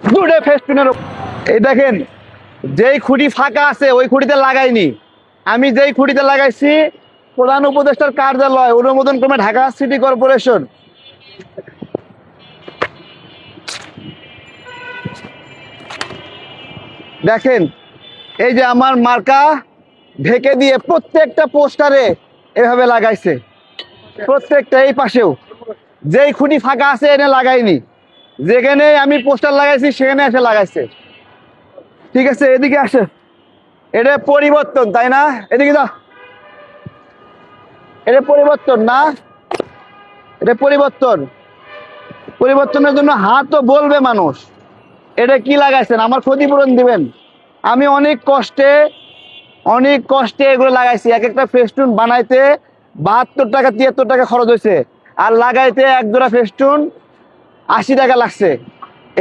দুটো ফেস্টুনের এই দেখেন, যেই খুঁটি ফাঁকা আছে ওই খুঁটিতে লাগাইনি, আমি যেই খুঁটিতে লাগাইছি প্রধান উপদেষ্টার কার্যালয় অনুমোদন ক্রমে ঢাকা সিটি কর্পোরেশন। দেখেন এই যে আমার মার্কা ঢেকে দিয়ে প্রত্যেকটা পোস্টারে এভাবে লাগাইছে, প্রত্যেকটা এই পাশেও যেই খুঁটি ফাঁকা আছে এনে লাগাইনি, যেখানে আমি পোস্টার লাগাইছি সেখানে এসে লাগাইছে। ঠিক আছে, এদিকে আসে, এটা পরিবর্তন তাই না? এদিকে দাও, এটা পরিবর্তন না, এটা পরিবর্তন। পরিবর্তনের জন্য হাত তো বলবে মানুষ এটা কি লাগাইছেন, আমার ক্ষতিপূরণ দিবেন। আমি অনেক কষ্টে এগুলো লাগাইছি। এক একটা ফেস্টুন বানাইতে 72 টাকা 73 টাকা খরচ হয়েছে, আর লাগাইতে এক জোড়া ফেস্টুন 80 টাকা লাগছে।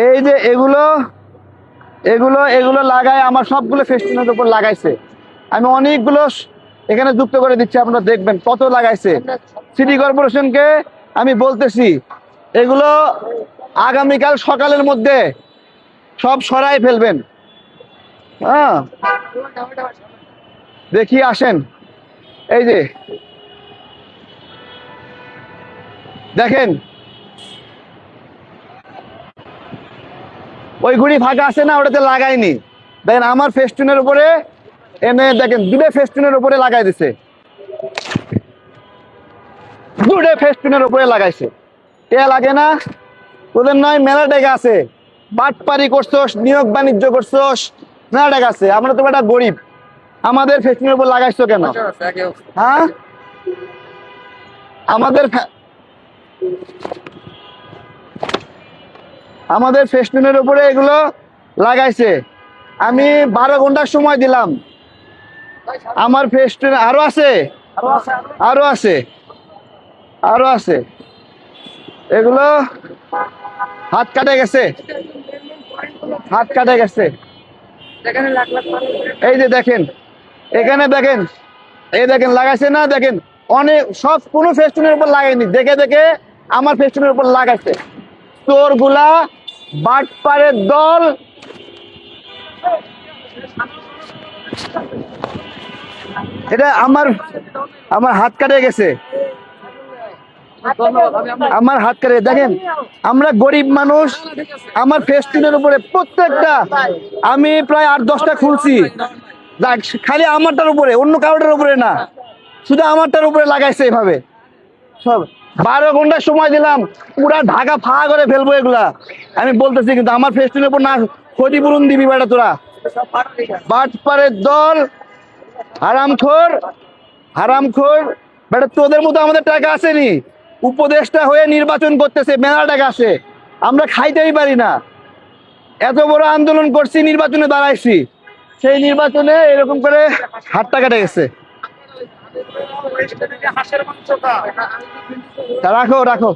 এই যে এগুলো এগুলো এগুলো লাগায় আমার সবগুলো ফেস্টুনের উপর লাগাইছে। আমি অনেকগুলো এখানে যুক্ত করে দিচ্ছি, আপনারা দেখবেন কত লাগাইছে। সিটি কর্পোরেশনকে আমি বলতেছি এগুলো আগামীকাল সকালের মধ্যে সব সরাই ফেলবেন। হ্যাঁ, দেখি আসেন, এই যে দেখেন ওই ঘুড়ি ফাঁকা আছে না, ওটাতে লাগাইনি। দেখেন আমার ফেস্টুনের উপরে এনে দেখেন দুটো ফেস্টুনের উপরে লাগাই দিছে, দুটো ফেস্টুনের উপরে লাগাইছে। এ লাগে না তোদের? নয় মেলা টাকা আছে, বাটপারি করছোস, নিয়োগ বাণিজ্য করছোস, মেলা টাকা আছে। আমরা তো একটা গরিব, আমাদের ফেস্টুনের উপর লাগাইছো কেন? হ্যাঁ, আমাদের ফেস্টুনের উপরে এগুলো লাগাইছে। আমি 12 ঘন্টার সময় দিলাম, আমার ফেস্টুন আরো আছে, আরো আছে, আরো আছে। এগুলো হাত কাটে গেছে, হাত কাটে গেছে। এই যে দেখেন, এখানে দেখেন, এই দেখেন লাগাইছে না, দেখেন অনেক সব কোনো ফেস্টুনের উপর লাগাইনি, দেখে দেখে আমার ফেস্টুনের উপর লাগাইছে। তোর গুলা বাটপারের দল। এটা আমার আমার হাত কাটে গেছে, আমার হাত কাটে। দেখেন আমরা গরিব মানুষ, আমার ফেস্টুনের উপরে প্রত্যেকটা আমি প্রায় 8-10টা খুলছি, খালি আমারটার উপরে, অন্য কারোটার উপরে না, শুধু আমারটার উপরে লাগাইছে এভাবে সব। 12 ঘন্টা সময় দিলাম, পুরা ঢাকা ফাঁকা করে ফেলবো এগুলা আমি বলতেছি, কিন্তু আমার ফেস্টুনের উপর না ক্ষতিপূরণ দিবি বেটা তোরা, বাটপারের দল, হারামখোর, হারামখোর বেটা। তোদের মতো আমাদের টাকা আসেনি, উপদেষ্টা হয়ে নির্বাচন করতেছে, মেলা টাকা আসে, আমরা খাইতেই পারি না। এত বড় আন্দোলন করছি, নির্বাচনে দাঁড়াইছি, সেই নির্বাচনে এরকম করে হাতটা কেটে গেছে। রাখো রাখো।